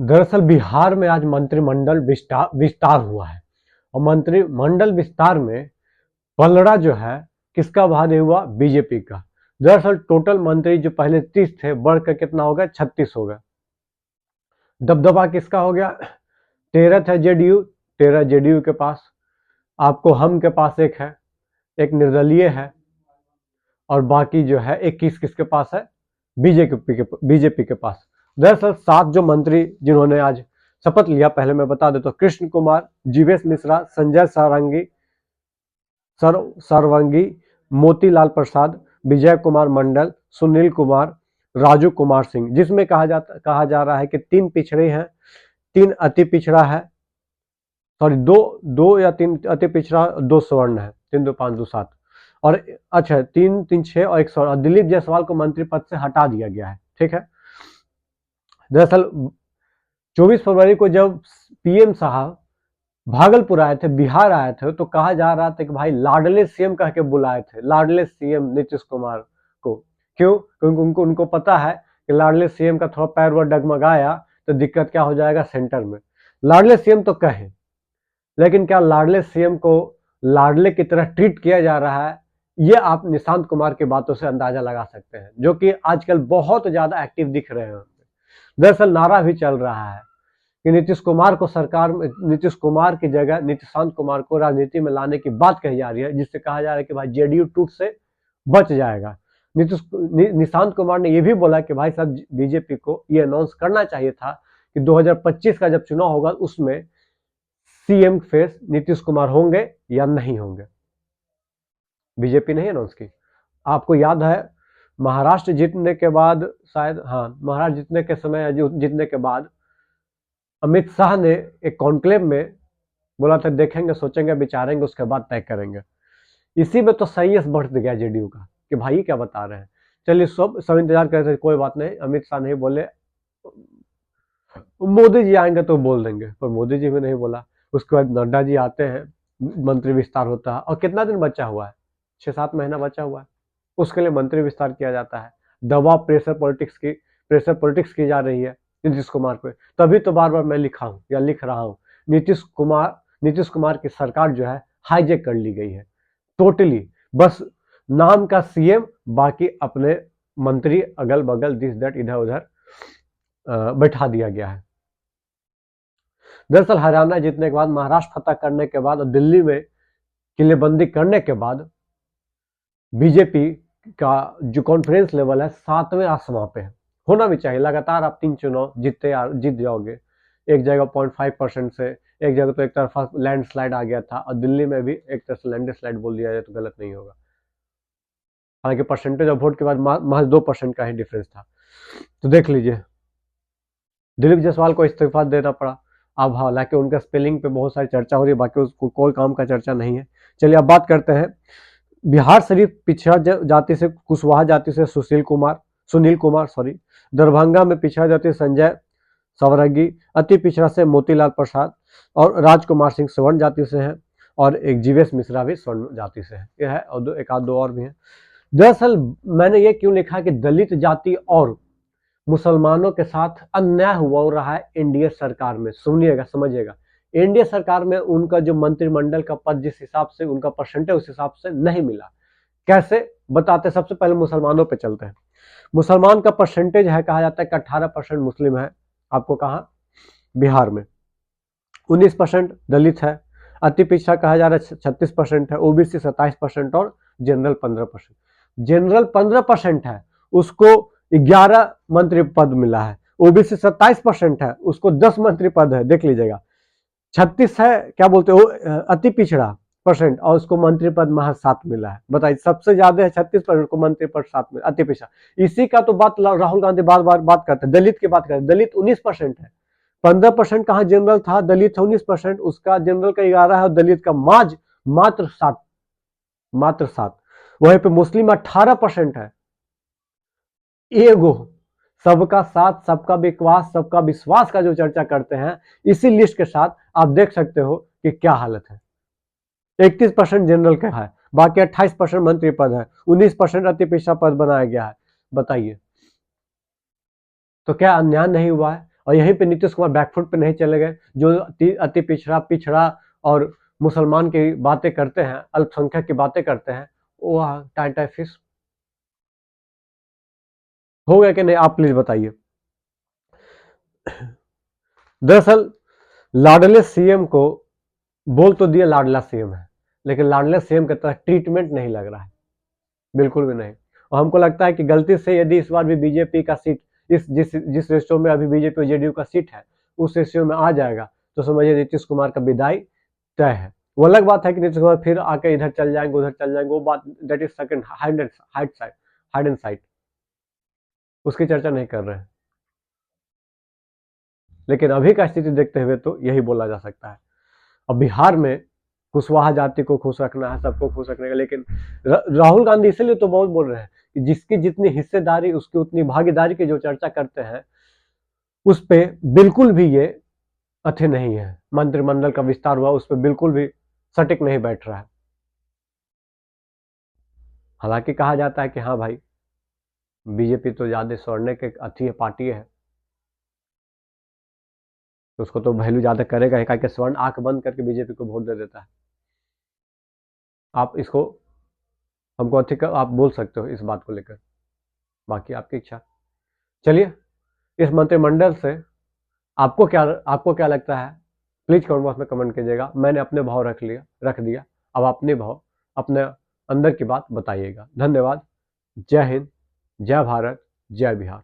दरअसल बिहार में आज मंत्रिमंडल विस्तार हुआ है और मंत्रिमंडल विस्तार में पलड़ा जो है किसका भारी हुआ? बीजेपी का। दरअसल टोटल मंत्री जो पहले 30 थे बढ़कर कितना हो गया? 36 हो गया। दबदबा किसका हो गया? 13 थे जेडीयू, 13 जेडीयू के पास, आपको हम के पास एक है, एक निर्दलीय है, और बाकी जो है 21 किसके पास है? बीजेपी के पास। दरअसल 7 जो मंत्री जिन्होंने आज शपथ लिया, पहले मैं बता देता हूं। कृष्ण कुमार, जीवेश मिश्रा, संजय सरवंगी, मोतीलाल प्रसाद, विजय कुमार मंडल, सुनील कुमार, राजू कुमार सिंह, जिसमें कहा जा रहा है कि 3 पिछड़े हैं, 3 अति पिछड़ा है, सॉरी दो या 3 अति पिछड़ा, 2 सवर्ण है, 3 2 5 2 7, और अच्छा 3 3 6 और 1 सवर्ण। दिलीप जायसवाल को मंत्री पद से हटा दिया गया है। ठीक है। दरअसल 24 फरवरी को जब पीएम साहब भागलपुर आए थे, बिहार आए थे, तो कहा जा रहा था कि भाई लाडले सीएम कह के बुलाए थे, लाडले सीएम नीतीश कुमार को। क्यों? क्योंकि उनको पता है कि लाडले सीएम का थोड़ा पैर वर डगमगाया तो दिक्कत क्या हो जाएगा सेंटर में। लाडले सीएम तो कहे, लेकिन क्या लाडले सीएम को लाडले की तरह ट्रीट किया जा रहा है? ये आप निशांत कुमार की बातों से अंदाजा लगा सकते हैं, जो कि आजकल बहुत ज्यादा एक्टिव दिख रहे हैं। दरअसल नारा भी चल रहा है कि नीतीश कुमार को सरकार में, नीतीश कुमार की जगह निशांत कुमार को राजनीति में लाने की बात कही जा रही है, जिससे कहा जा रहा है कि भाई जेडीयू टूट से बच जाएगा। निशांत कुमार ने यह भी बोला कि भाई साहब बीजेपी को यह अनाउंस करना चाहिए था कि 2025 का जब चुनाव होगा उसमें सीएम फेस नीतीश कुमार होंगे या नहीं होंगे। बीजेपी ने अनाउंस की। आपको याद है महाराष्ट्र जीतने के बाद, शायद हाँ, महाराष्ट्र जीतने के समय, जीतने के बाद अमित शाह ने एक कॉन्क्लेव में बोला था देखेंगे, सोचेंगे, विचारेंगे, उसके बाद तय करेंगे। इसी में तो सही बढ़ गया जेडीयू का कि भाई क्या बता रहे हैं। चलिए सब इंतजार कर रहे थे, कोई बात नहीं, अमित शाह नहीं बोले, मोदी जी आएंगे तो बोल देंगे, पर मोदी जी भी नहीं बोला। उसके बाद नड्डा जी आते हैं, मंत्री विस्तार होता है, और कितना दिन बचा हुआ है? 6-7 महीना बचा हुआ है, उसके लिए मंत्री विस्तार किया जाता है। दबाव, प्रेशर पॉलिटिक्स की जा रही है नीतीश कुमार पे। तभी तो बार बार मैं लिख रहा हूं नीतीश कुमार की सरकार जो है हाईजेक कर ली गई है टोटली। बस नाम का सीएम, बाकी अपने मंत्री अगल बगल दिस दैट इधर उधर बैठा दिया गया है। दरअसल हरियाणा जीतने के बाद, महाराष्ट्र फतह करने के बाद और दिल्ली में किलेबंदी करने के बाद बीजेपी का जो कॉन्फिडेंस लेवल है 7वें आसमां पे है। होना भी चाहिए। लगातार आप 3 चुनाव जीत जाओगे, एक जगह 0.5% से, एक जगह तो एक तरफा लैंडस्लाइड आ गया था, और दिल्ली में भी एक तरफ से लैंडस्लाइड बोल दिया जाए तो गलत नहीं होगा। हालांकि परसेंटेज ऑफ वोट के बाद महज 2% का ही डिफरेंस था। तो देख लीजिए, दिलीप जायसवाल को इस्तीफा देना पड़ा। अब हालांकि उनका स्पेलिंग पे बहुत सारी चर्चा हो रही है, बाकी उसको कोई काम का चर्चा नहीं है। चलिए अब बात करते हैं बिहार शरीफ पिछड़ा जाति से, कुशवाहा जाति से सुनील कुमार, दरभंगा में पिछड़ा जाति संजय सवरगी, अति पिछड़ा से मोतीलाल प्रसाद, और राजकुमार सिंह स्वर्ण जाति से हैं, और एक जीवेश मिश्रा भी स्वर्ण जाति से है। यह है, और एक आध दो और भी हैं। दरअसल मैंने ये क्यों लिखा कि दलित जाति और मुसलमानों के साथ अन्याय हो रहा है एनडीए सरकार में। सुनिएगा, समझिएगा, एनडीए सरकार में उनका जो मंत्रिमंडल का पद जिस हिसाब से उनका परसेंटेज उस हिसाब से नहीं मिला। कैसे बताते? सबसे पहले मुसलमानों पे चलते हैं। मुसलमान का परसेंटेज है, कहा जाता है कि 18% मुस्लिम है। आपको कहा? बिहार में। 19% दलित है, अति पिछड़ा कहा जा रहा है 36% है, ओबीसी 27% और जनरल 15%। जनरल 15% है, उसको 11 मंत्री पद मिला है। ओबीसी 27% है, उसको 10 मंत्री पद है। देख लीजिएगा। 36 है, क्या बोलते हो, अति पिछड़ा परसेंट, और उसको मंत्री पद महज 7 मिला है। बताइए, सबसे ज्यादा है 36% को मंत्री पद 7 मिला, अति पिछड़ा। इसी का तो बात राहुल गांधी बार बार बात करते हैं। दलित की बात करते हैं, दलित 19% है। 15% कहा जनरल था, दलित 19%, उसका जनरल का 11 है और दलित का मात्र 7। वहीं पे मुस्लिम 18% है। एगो सबका साथ, सबका विश्वास का जो चर्चा करते हैं, इसी लिस्ट के साथ आप देख सकते हो कि क्या हालत है। 31% जनरल का है, बाकी 28% मंत्री पद है, 19% अति पिछड़ा पद बनाया गया है। बताइए, तो क्या अन्याय नहीं हुआ है? और यहीं पे नीतीश कुमार बैकफुट पे नहीं चले गए। जो अति पिछड़ा और मुसलमान की बातें करते हैं, अल्पसंख्यक की बातें करते हैं, वो टाटा फिश हो गया कि नहीं, आप प्लीज बताइए। दरअसल लाडले सीएम को बोल तो दिया लाडला सीएम है, लेकिन लाडले सीएम की तरह ट्रीटमेंट नहीं लग रहा है, बिल्कुल भी नहीं। और हमको लगता है कि गलती से यदि इस बार भी बीजेपी का सीट इस जिस रेशियो में अभी बीजेपी और जेडीयू का सीट है उस रेशियो में आ जाएगा तो समझिए नीतीश कुमार का विदाई तय है। वो अलग बात है कि नीतीश कुमार फिर आके इधर चल जाएंगे उधर चल जाएंगे, वो बात that is second hide and side, उसकी चर्चा नहीं कर रहे हैं। लेकिन अभी का स्थिति देखते हुए तो यही बोला जा सकता है। अब बिहार में कुशवाहा जाति को खुश रखना है, सबको खुश रखने का, लेकिन राहुल गांधी इसलिए तो बहुत बोल रहे हैं कि जिसकी जितनी हिस्सेदारी उसकी उतनी भागीदारी की जो चर्चा करते हैं उस पे बिल्कुल भी ये अच्छे नहीं है। मंत्रिमंडल का विस्तार हुआ उस पर बिल्कुल भी सटीक नहीं बैठ रहा है। हालांकि कहा जाता है कि हाँ भाई बीजेपी तो ज्यादा सौरने के अच्छी है पार्टी है, तो उसको तो वैल्यू ज्यादा करेगा ही, कि स्वर्ण आंख बंद करके बीजेपी को वोट दे देता है। आप इसको हमको आप बोल सकते हो इस बात को लेकर, बाकी आपकी इच्छा। चलिए, इस मंत्रिमंडल से आपको क्या लगता है प्लीज कमेंट बॉक्स में कमेंट कीजिएगा। मैंने अपने भाव रख दिया, अब अपने भाव अपने अंदर की बात बताइएगा। धन्यवाद। जय हिंद, जय भारत, जय बिहार।